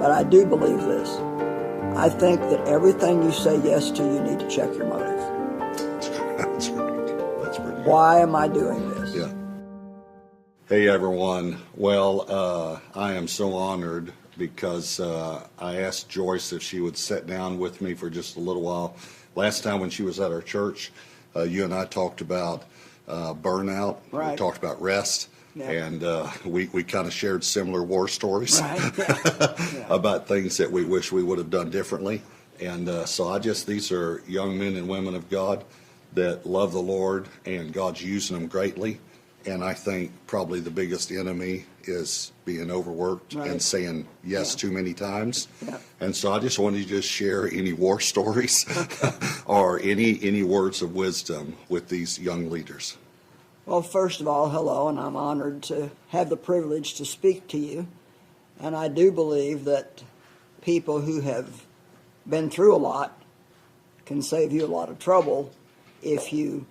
But I do believe this. I think that everything you say yes to, you need to check your motive. That's right. That's pretty good. Why am I doing this? Yeah. Hey, everyone. Well, I am so honored because I asked Joyce if she would sit down with me for just a little while. Last time when she was at our church, you and I talked about burnout. Right. We talked about rest. Yeah. And we kind of shared similar war stories Right. Yeah. about things that we wish we would have done differently. And so these are young men and women of God that love the Lord, and God's using them greatly. And I think probably the biggest enemy is being overworked Right. and saying yes Yeah. too many times. Yeah. And so I just wanted to just share any war stories or any words of wisdom with these young leaders. Well, first of all, hello, and I'm honored to have the privilege to speak to you. And I do believe that people who have been through a lot can save you a lot of trouble if you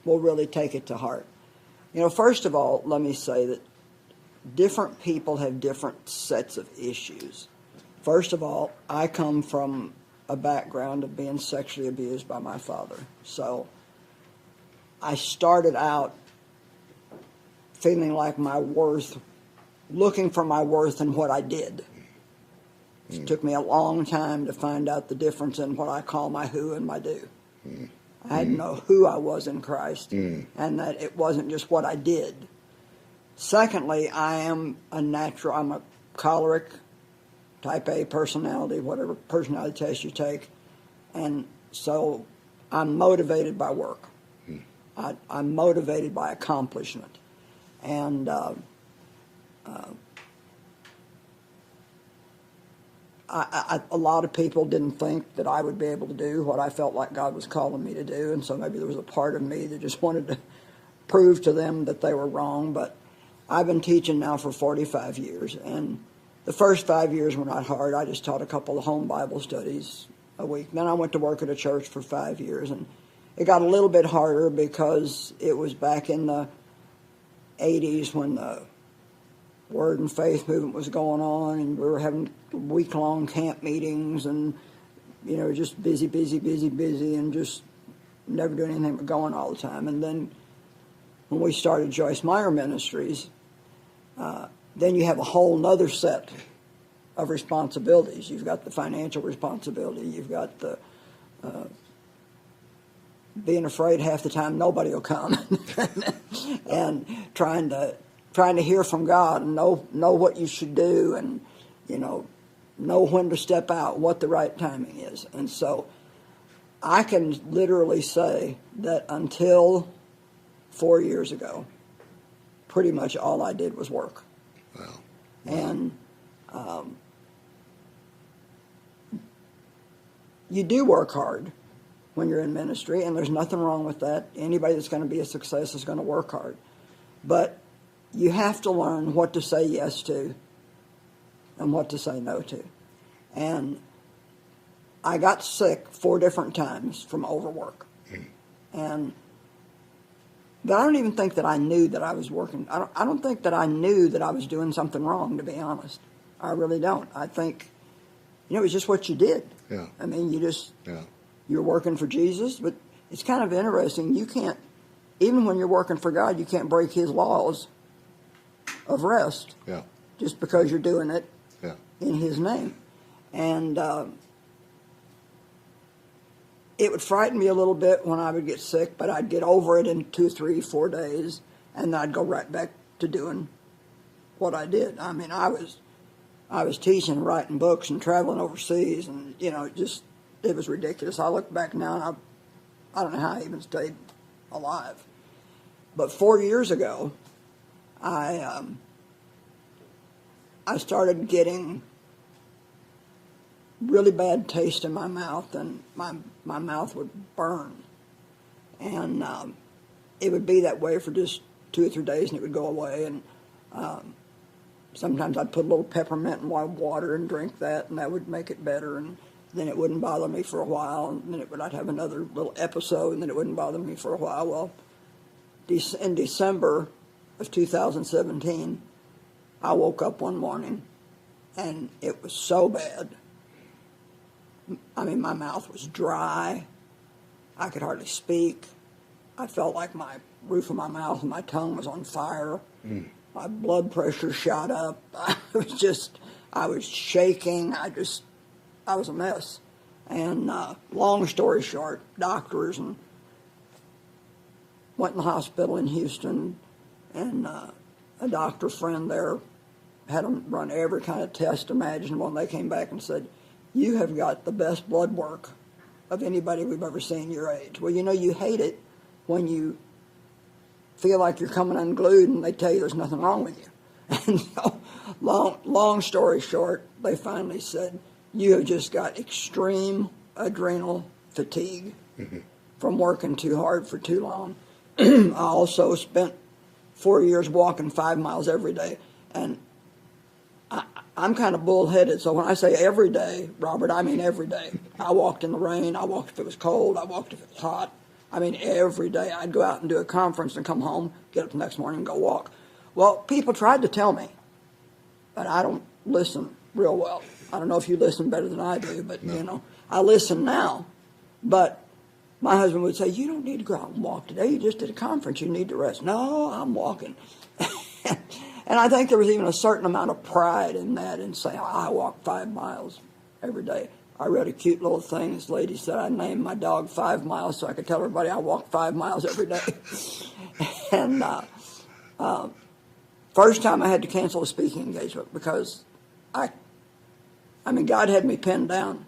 will really take it to heart. You know, first of all, let me say that different people have different sets of issues. First of all, I come from a background of being sexually abused by my father. So I started out feeling like my worth, looking for my worth in what I did. It took me a long time to find out the difference in what I call my who and my do. I had to know who I was in Christ, and that it wasn't just what I did. Secondly, I'm a choleric, type A personality, whatever personality test you take, and so I'm motivated by work. I'm motivated by accomplishment. And a lot of people didn't think that I would be able to do what I felt like God was calling me to do, and so maybe there was a part of me that just wanted to prove to them that they were wrong. But I've been teaching now for 45 years, and the first 5 years were not hard. I just taught a couple of home Bible studies a week. Then I went to work at a church for 5 years, and it got a little bit harder because it was back in the 80s when the Word and Faith movement was going on, and we were having week-long camp meetings and, you know, just busy, and just never doing anything but going all the time. And then when we started Joyce Meyer Ministries, then you have a whole nother set of responsibilities. You've got the financial responsibility. You've got the being afraid half the time nobody will come, and trying to hear from God and know what you should do, and know when to step out, what the right timing is. And so I can literally say that until 4 years ago, pretty much all I did was work. Wow. And you do work hard when you're in ministry, and there's nothing wrong with that. Anybody that's going to be a success is going to work hard. But you have to learn what to say yes to and what to say no to. And I got sick 4 different times from overwork. But I don't even think that I knew that I was working. I don't think that I knew that I was doing something wrong, to be honest. I really don't. I think, it was just what you did. Yeah. I mean, Yeah. you're working for Jesus, but it's kind of interesting. You can't, even when you're working for God, you can't break His laws of rest. Yeah. Just because you're doing it Yeah. in His name. And it would frighten me a little bit when I would get sick, but I'd get over it in 2, 3, 4 days, and then I'd go right back to doing what I did. I mean, I was teaching and writing books and traveling overseas, and, it was ridiculous. I look back now, and I don't know how I even stayed alive. But 4 years ago, I started getting really bad taste in my mouth, and my mouth would burn. And it would be that way for just 2 or 3 days, and it would go away. And sometimes I'd put a little peppermint in my water and drink that, and that would make it better. And then it wouldn't bother me for a while, and then I'd have another little episode, and then it wouldn't bother me for a while. Well, in December of 2017, I woke up one morning And it was so bad. I mean, my mouth was dry. I could hardly speak. I felt like my roof of my mouth and my tongue was on fire. My blood pressure shot up. I was shaking. I was a mess. And long story short, doctors and went in the hospital in Houston, and a doctor friend there had them run every kind of test imaginable, and they came back and said, "You have got the best blood work of anybody we've ever seen your age." Well, you hate it when you feel like you're coming unglued and they tell you there's nothing wrong with you. And so, long story short, they finally said, "You have just got extreme adrenal fatigue from working too hard for too long." I also spent 4 years walking 5 miles every day, and I'm kind of bullheaded, so when I say every day, Robert, I mean every day. I walked in the rain, I walked if it was cold, I walked if it was hot. I mean every day. I'd go out and do a conference and come home, get up the next morning and go walk. Well, people tried to tell me, but I don't listen real well. I don't know if you listen better than I do, but, I listen now. But my husband would say, "You don't need to go out and walk today. You just did a conference. You need to rest." No, I'm walking. And I think there was even a certain amount of pride in that, in saying, "I walk 5 miles every day." I read a cute little thing. This lady said I named my dog 5 Miles so I could tell everybody I walk 5 miles every day. And first time I had to cancel a speaking engagement because I mean, God had me pinned down.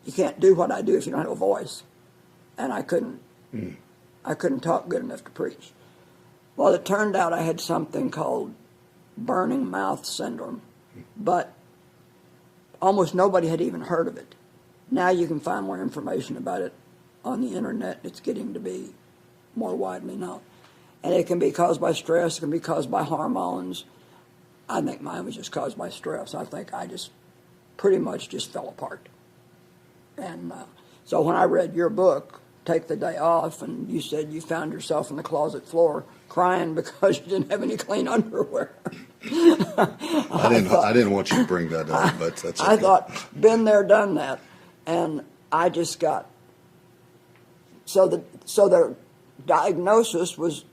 You can't do what I do if you don't have a voice. And I couldn't talk good enough to preach. Well, it turned out I had something called burning mouth syndrome, but almost nobody had even heard of it. Now you can find more information about it on the internet. It's getting to be more widely known. And it can be caused by stress. It can be caused by hormones. I think mine was just caused by stress. I think I just pretty much just fell apart. And so when I read your book, Take the Day Off, and you said you found yourself on the closet floor crying because you didn't have any clean underwear. I didn't want you to bring that up, but that's okay. I thought, been there, done that. And I just got, so the diagnosis was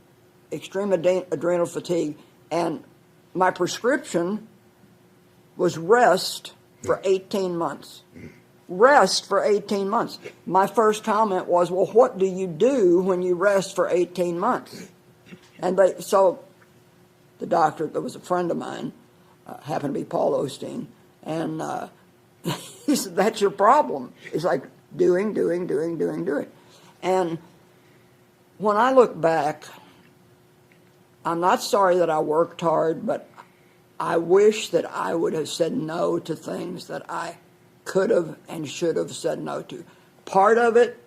extreme adrenal fatigue, and my prescription was rest for 18 months. Rest for 18 months. My first comment was, "Well, what do you do when you rest for 18 months?" And so the doctor, that was a friend of mine, happened to be Paul Osteen, and he said, "That's your problem." It's like doing. And when I look back, I'm not sorry that I worked hard, but I wish that I would have said no to things that I could have and should have said no to. Part of it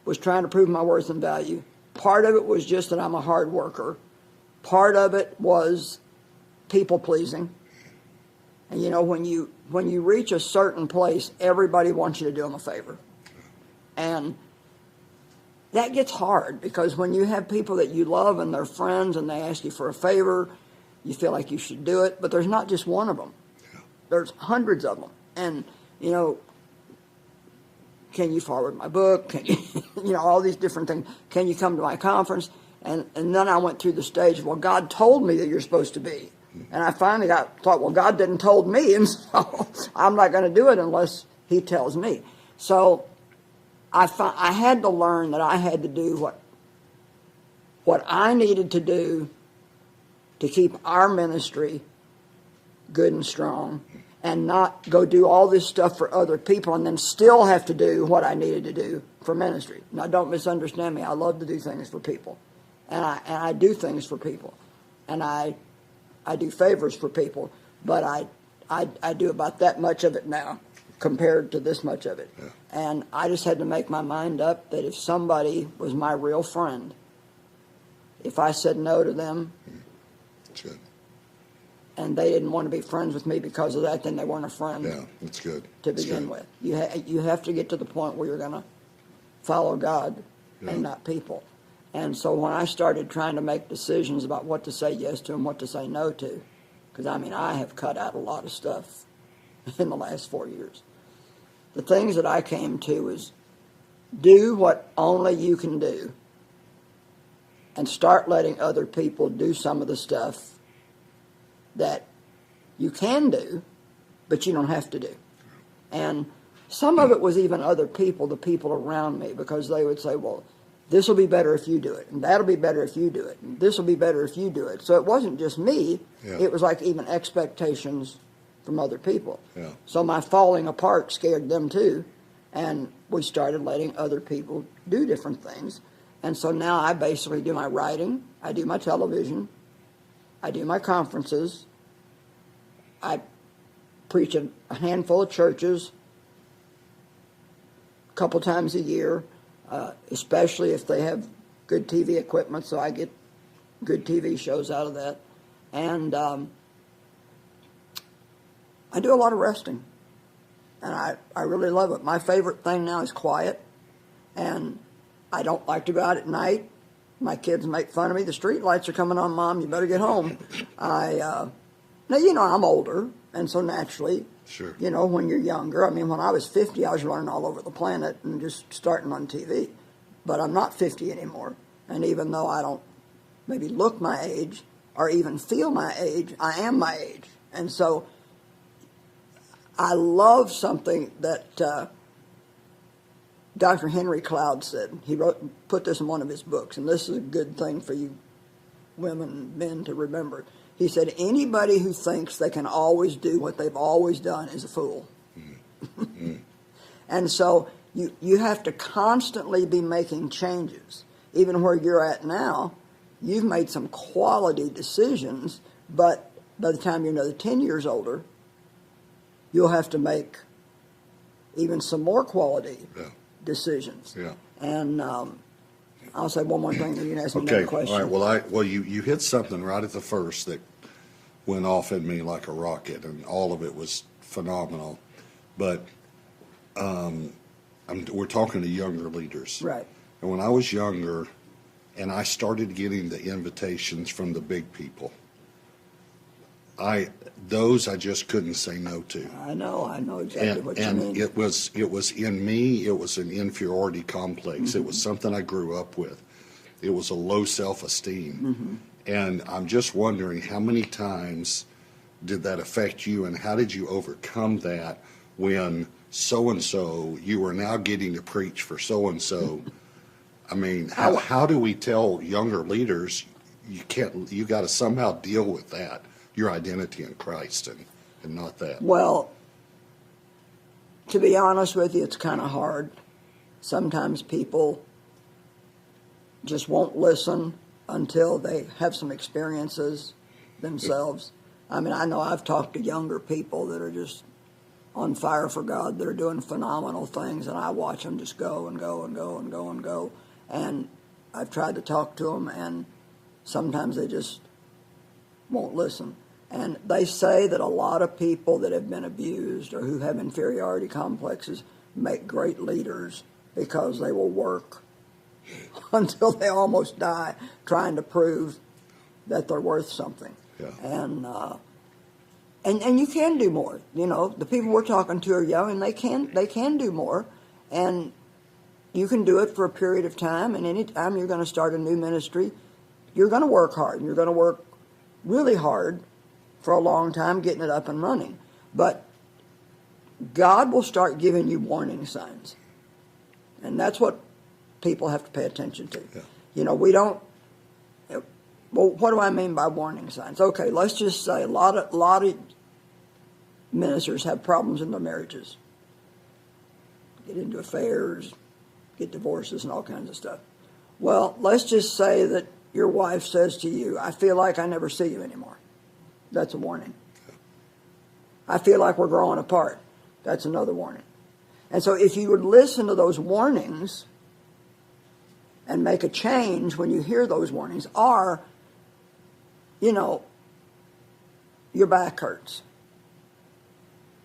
was trying to prove my worth and value. Part of it was just that I'm a hard worker. Part of it was people pleasing. And when you reach a certain place, everybody wants you to do them a favor. And that gets hard because when you have people that you love and they're friends and they ask you for a favor, you feel like you should do it, but there's not just one of them. There's hundreds of them. And, can you forward my book? Can you, all these different things. Can you come to my conference? And then I went through the stage, well, God told me that you're supposed to be. And I finally thought, well, God didn't told me, and so I'm not going to do it unless he tells me. So I had to learn that I had to do what I needed to do to keep our ministry good and strong, and not go do all this stuff for other people and then still have to do what I needed to do for ministry. Now, don't misunderstand me. I love to do things for people, and I do things for people, and I do favors for people, but I do about that much of it now compared to this much of it. Yeah. And I just had to make my mind up that if somebody was my real friend, if I said no to them, good. And they didn't want to be friends with me because of that, then they weren't a friend. Yeah, that's good. To begin with. You have to get to the point where you're going to follow God and not people. And so when I started trying to make decisions about what to say yes to and what to say no to, because I have cut out a lot of stuff in the last 4 years. The things that I came to is do what only you can do and start letting other people do some of the stuff that you can do, but you don't have to do. And some of it was even other people, the people around me, because they would say, well, this will be better if you do it, and that'll be better if you do it, and this will be better if you do it. So it wasn't just me. Yeah. It was like even expectations from other people. Yeah. So my falling apart scared them too, and we started letting other people do different things. And so now I basically do my writing, I do my television, I do my conferences, I preach at a handful of churches a couple times a year, especially if they have good TV equipment, so I get good TV shows out of that. And I do a lot of resting, and I really love it. My favorite thing now is quiet, and I don't like to go out at night. My kids make fun of me. The street lights are coming on, Mom. You better get home. Now, I'm older, and so naturally, sure. When you're younger, when I was 50, I was running all over the planet and just starting on TV. But I'm not 50 anymore. And even though I don't maybe look my age or even feel my age, I am my age. And so I love something that Dr. Henry Cloud said. He put this in one of his books, and this is a good thing for you women and men to remember. He said, anybody who thinks they can always do what they've always done is a fool. Mm-hmm. And so you have to constantly be making changes. Even where you're at now, you've made some quality decisions, but by the time you're another 10 years older, you'll have to make even some more quality decisions. Yeah. And I'll say one more thing, and you can ask me another question. All right. Well, you hit something right at the first that went off at me like a rocket, and all of it was phenomenal. But we're talking to younger leaders. Right. And when I was younger, and I started getting the invitations from the big people, I just couldn't say no to. I know exactly what you mean. And it was in me, it was an inferiority complex. Mm-hmm. It was something I grew up with. It was a low self-esteem. Mm-hmm. And I'm just wondering, how many times did that affect you, and how did you overcome that when so-and-so, you were now getting to preach for so-and-so? How do we tell younger leaders, you got to somehow deal with that, your identity in Christ, and not that? Well, to be honest with you, it's kind of hard. Sometimes people just won't listen until they have some experiences themselves. I know I've talked to younger people that are just on fire for God, that are doing phenomenal things, and I watch them just go and go and go and go and go. And I've tried to talk to them, and sometimes they just won't listen. And they say that a lot of people that have been abused or who have inferiority complexes make great leaders because they will work until they almost die trying to prove that they're worth something. Yeah. And you can do more. The people we're talking to are young, and they can do more. And you can do it for a period of time, and any time you're going to start a new ministry, you're going to work hard, and you're going to work really hard for a long time getting it up and running. But God will start giving you warning signs. And that's what people have to pay attention to. Yeah. We don't... Well, what do I mean by warning signs? Okay, let's just say a lot of ministers have problems in their marriages. Get into affairs, get divorces, and all kinds of stuff. Well, let's just say that your wife says to you, I feel like I never see you anymore. That's a warning. I feel like we're growing apart. That's another warning. And so if you would listen to those warnings and make a change when you hear those warnings, or, your back hurts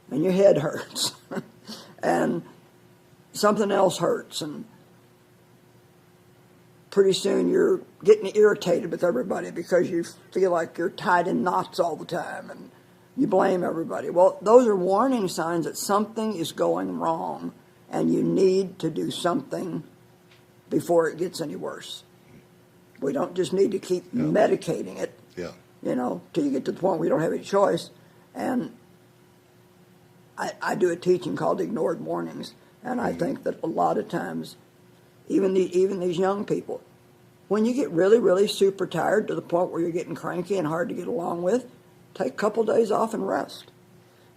and your head hurts and something else hurts, and pretty soon you're getting irritated with everybody because you feel like you're tied in knots all the time and you blame everybody. Well, those are warning signs that something is going wrong and you need to do something before it gets any worse. We don't just need to keep medicating it, till you get to the point where you don't have any choice. And I do a teaching called Ignored Warnings, and I think that a lot of times, even these young people, when you get really, really super tired to the point where you're getting cranky and hard to get along with, take a couple days off and rest.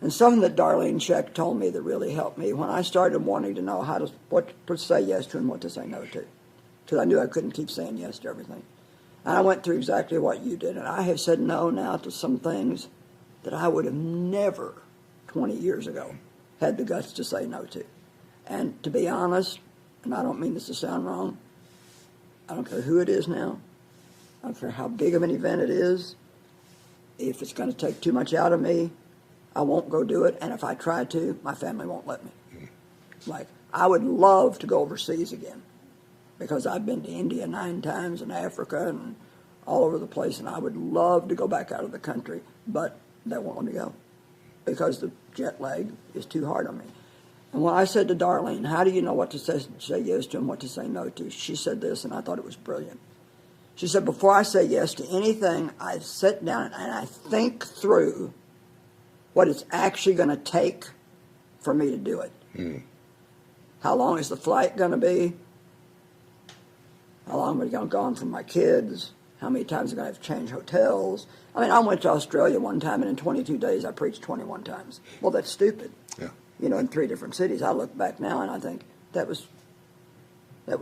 And something that Darlene Scheck told me that really helped me when I started wanting to know what to say yes to and what to say no to, because I knew I couldn't keep saying yes to everything. And I went through exactly what you did, and I have said no now to some things that I would have never 20 years ago had the guts to say no to. And to be honest, and I don't mean this to sound wrong, I don't care who it is now, I don't care how big of an event it is, if it's going to take too much out of me, I won't go do it, and if I try to, my family won't let me. Like, I would love to go overseas again, because I've been to India 9 times and Africa and all over the place, and I would love to go back out of the country, but they won't let me go because the jet lag is too hard on me. And when I said to Darlene, how do you know what to say yes to and what to say no to, she said this, and I thought it was brilliant. She said, before I say yes to anything, I sit down and I think through what it's actually going to take for me to do it. How long is the flight going to be? How long am I going to go on from my kids? How many times am I going to have to change hotels? I mean, I went to Australia one time, and in 22 days, I preached 21 times. Well, that's stupid. Yeah. In 3 different cities. I look back now, and I think that was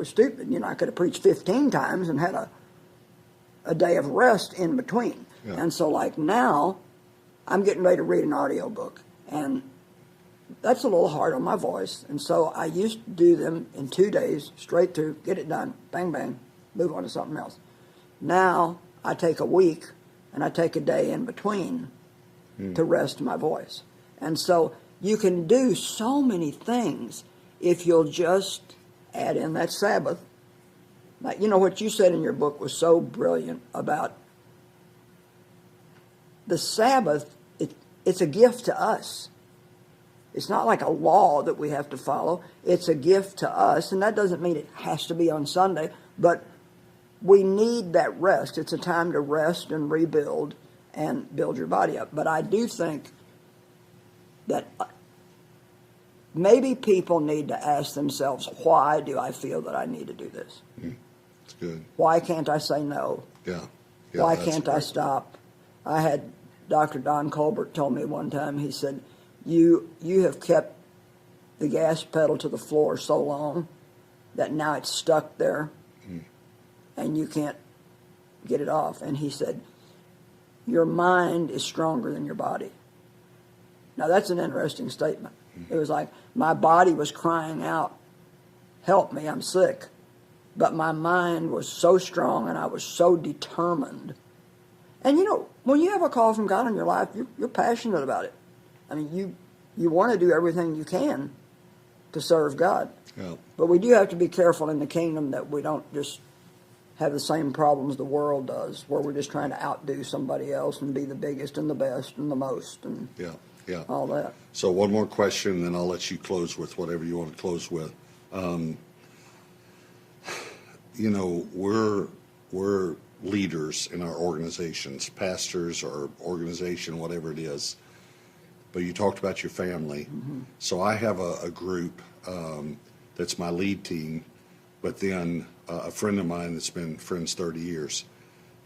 stupid. I could have preached 15 times and had a day of rest in between. Yeah. And so, like now, I'm getting ready to read an audio book, and that's a little hard on my voice. And so I used to do them in 2 days, straight through, get it done, bang, bang, move on to something else. Now I take a week, and I take a day in between to rest my voice. And so you can do so many things if you'll just add in that Sabbath. Like, what you said in your book was so brilliant about the Sabbath. It's a gift to us. It's not like a law that we have to follow. It's a gift to us, and that doesn't mean it has to be on Sunday, but we need that rest. It's a time to rest and rebuild and build your body up. But I do think that maybe people need to ask themselves, why do I feel that I need to do this? That's good. Why can't I say no? Yeah. Why can't I stop? I had Dr. Don Colbert told me one time, he said, you have kept the gas pedal to the floor so long that now it's stuck there and you can't get it off. And he said, your mind is stronger than your body. Now that's an interesting statement. It was like my body was crying out, help me, I'm sick. But my mind was so strong and I was so determined. And when you have a call from God in your life, you're passionate about it. I mean, you want to do everything you can to serve God. Yeah. But we do have to be careful in the kingdom that we don't just have the same problems the world does, where we're just trying to outdo somebody else and be the biggest and the best and the most and all that. So one more question, and then I'll let you close with whatever you want to close with. We're leaders in our organizations, pastors or organization, whatever it is. But you talked about your family. So I have a group that's my lead team, but then a friend of mine that's been friends 30 years.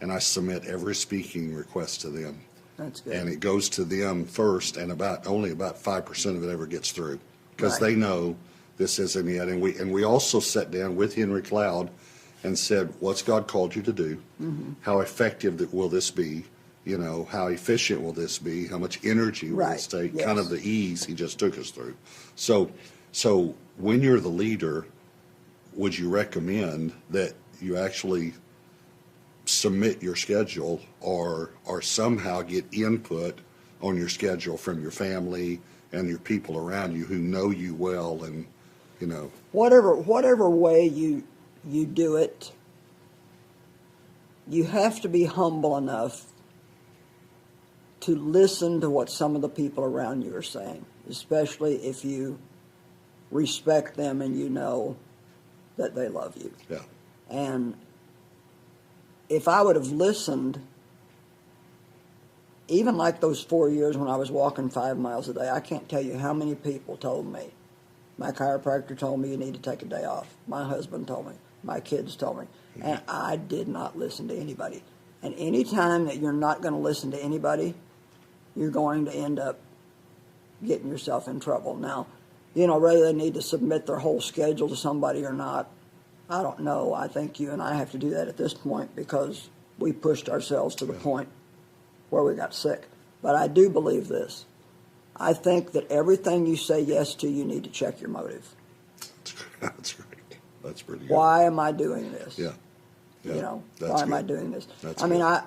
And I submit every speaking request to them. That's good. And it goes to them first, and only about 5% of it ever gets through. Because Right. they know this isn't it. And we also sat down with Henry Cloud and said, what's God called you to do? How effective will this be? How efficient will this be? How much energy will this take? Yes. Kind of the ease he just took us through. So when you're the leader, would you recommend that you actually submit your schedule or somehow get input on your schedule from your family and your people around you who know you well and, Whatever way you do it, you have to be humble enough to listen to what some of the people around you are saying, especially if you respect them and you know that they love you. Yeah. And if I would have listened, even like those 4 years when I was walking 5 miles a day, I can't tell you how many people told me. My chiropractor told me you need to take a day off. My husband told me. My kids told me. And I did not listen to anybody. And any time that you're not going to listen to anybody, you're going to end up getting yourself in trouble. Now, whether they need to submit their whole schedule to somebody or not, I don't know. I think you and I have to do that at this point because we pushed ourselves to the point where we got sick. But I do believe this. I think that everything you say yes to, you need to check your motive. That's right. That's pretty good. Why am I doing this? Yeah. Why am I doing this? That's I mean, good. I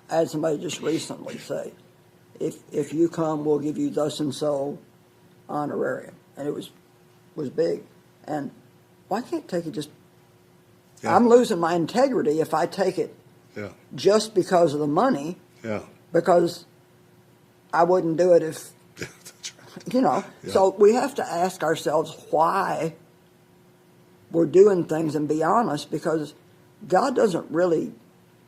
had somebody just recently say, if you come, we'll give you thus and so honorarium. And it was big. And why can't take it just... Yeah. I'm losing my integrity if I take it just because of the money. Yeah. Because I wouldn't do it if... That's right. Yeah. So we have to ask ourselves why we're doing things and be honest, because God doesn't really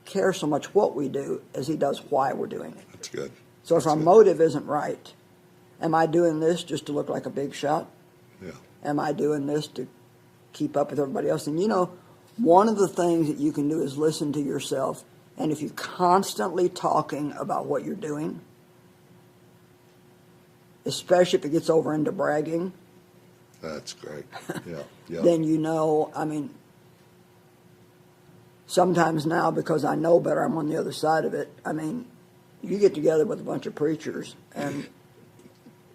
care so much what we do as he does why we're doing it. That's good. So if our motive isn't right, am I doing this just to look like a big shot? Yeah. Am I doing this to keep up with everybody else? And one of the things that you can do is listen to yourself. And if you're constantly talking about what you're doing, especially if it gets over into bragging, That's great. Yeah. Yeah. then sometimes now, because I know better, I'm on the other side of it. You get together with a bunch of preachers, and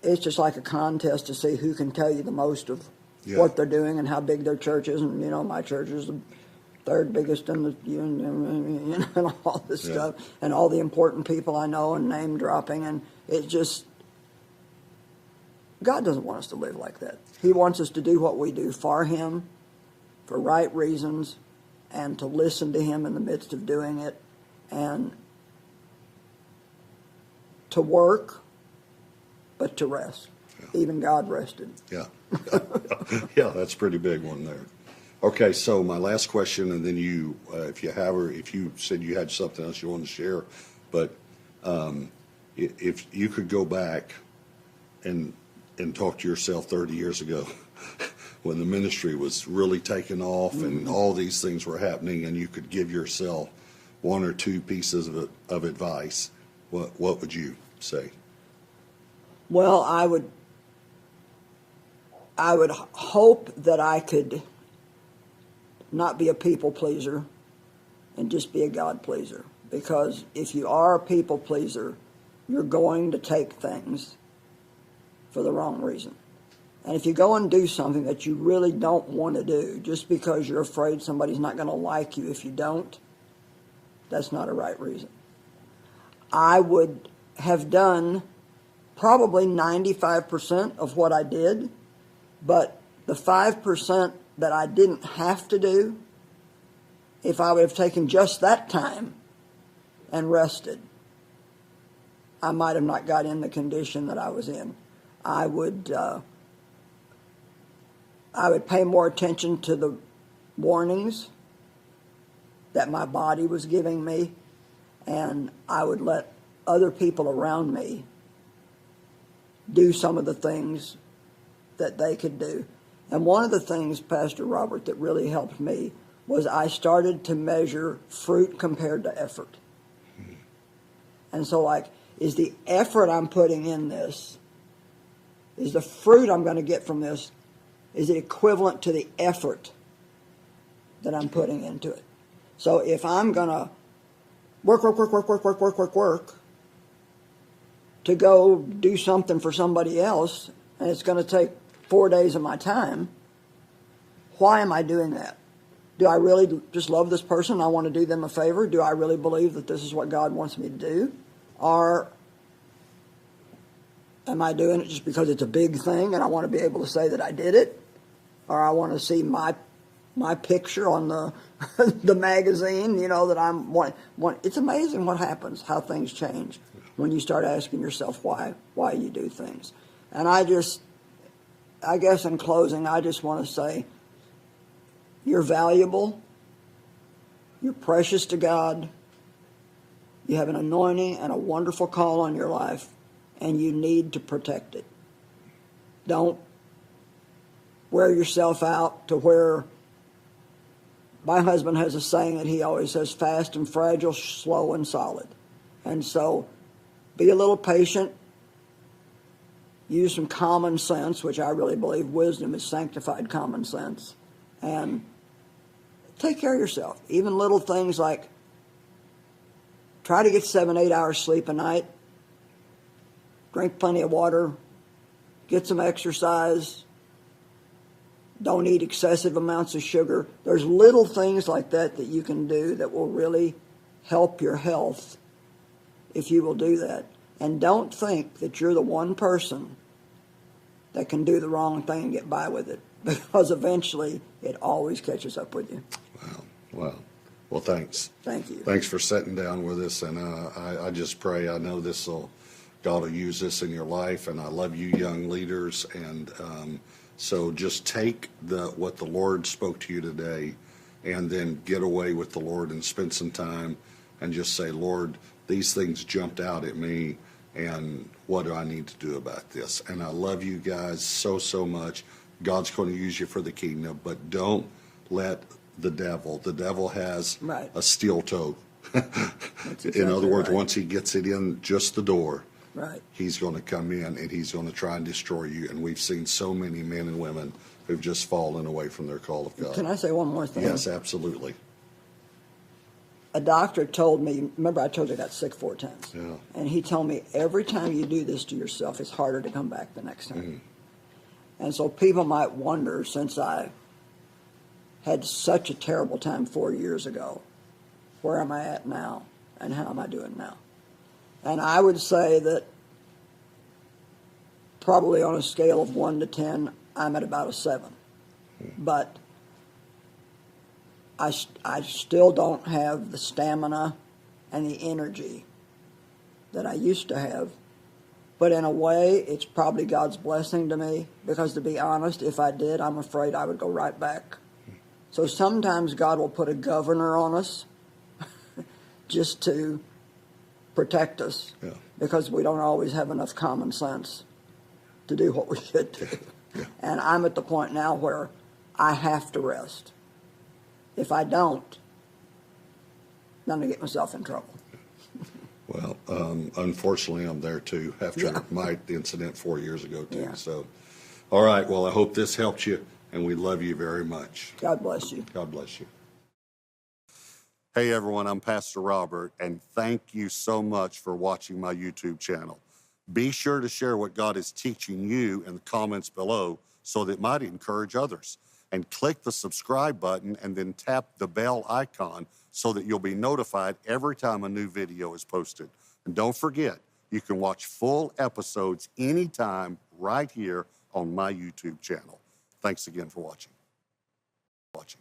it's just like a contest to see who can tell you the most of what they're doing and how big their church is. And, my church is the third biggest in the union, and all this stuff, and all the important people I know, and name dropping. And it just, God doesn't want us to live like that. He wants us to do what we do for him, for right reasons, and to listen to him in the midst of doing it, and to work, but to rest. Even God rested. Yeah. Yeah, that's a pretty big one there. Okay, so my last question, and then you, if you said you had something else you wanted to share, but if you could go back and talk to yourself 30 years ago when the ministry was really taking off and all these things were happening, and you could give yourself one or two pieces of advice, what would you say? Well, I would hope that I could not be a people pleaser and just be a God pleaser. Because if you are a people pleaser, you're going to take things for the wrong reason. And if you go and do something that you really don't want to do, just because you're afraid somebody's not going to like you if you don't, that's not a right reason. I would have done probably 95% of what I did, but the 5% that I didn't have to do, if I would have taken just that time and rested, I might have not got in the condition that I was in. I would pay more attention to the warnings that my body was giving me, and I would let other people around me do some of the things that they could do. And one of the things, Pastor Robert, that really helped me was I started to measure fruit compared to effort. And so, is the effort I'm putting in this, is the fruit I'm going to get from this, is it equivalent to the effort that I'm putting into it? So if I'm going to work to go do something for somebody else, and it's going to take 4 days of my time, why am I doing that? Do I really just love this person? I want to do them a favor? Do I really believe that this is what God wants me to do? Or am I doing it just because it's a big thing and I want to be able to say that I did it? Or I want to see my my picture on the the magazine, you know, that I'm one. It's amazing what happens, how things change when you start asking yourself why you do things. And I guess in closing, I just want to say, you're valuable, you're precious to God, you have an anointing and a wonderful call on your life, and you need to protect it. Don't wear yourself out to where, my husband has a saying that he always says, fast and fragile, slow and solid. And so be a little patient, use some common sense, which I really believe wisdom is sanctified common sense, and take care of yourself. Even little things like try to get 7-8 hours sleep a night, drink plenty of water, get some exercise, don't eat excessive amounts of sugar. There's little things like that that you can do that will really help your health if you will do that. And don't think that you're the one person that can do the wrong thing and get by with it, because eventually it always catches up with you. Wow. Well, thanks. Thank you. Thanks for sitting down with us, and I just pray, I know God will use this in your life, and I love you young leaders, and so just take what the Lord spoke to you today, and then get away with the Lord and spend some time and just say, Lord, these things jumped out at me, and what do I need to do about this? And I love you guys so much. God's going to use you for the kingdom, but don't let the devil has right. a steel toe. Exactly in other words, right. once he gets it in just the door, right. he's going to come in and he's going to try and destroy you. And we've seen so many men and women who've just fallen away from their call of God. Can I say one more thing? Yes, absolutely. A doctor told me, remember I told you I got sick 4 times. Yeah. And he told me every time you do this to yourself, it's harder to come back the next time. And so people might wonder, since I had such a terrible time 4 years ago, where am I at now and how am I doing now? And I would say that probably on a scale of 1 to 10, I'm at about a 7. But I still don't have the stamina and the energy that I used to have. But in a way, it's probably God's blessing to me, because to be honest, if I did, I'm afraid I would go right back. So sometimes God will put a governor on us just to protect us, because we don't always have enough common sense to do what we should do. And I'm at the point now where I have to rest. If I don't, I'm going to get myself in trouble. Well, unfortunately, I'm there too after my incident 4 years ago too. Yeah. So, all right. Well, I hope this helped you, and we love you very much. God bless you. God bless you. Hey everyone, I'm Pastor Robert, and thank you so much for watching my YouTube channel. Be sure to share what God is teaching you in the comments below so that it might encourage others. And click the subscribe button and then tap the bell icon so that you'll be notified every time a new video is posted. And don't forget, you can watch full episodes anytime right here on my YouTube channel. Thanks again for watching. Watching.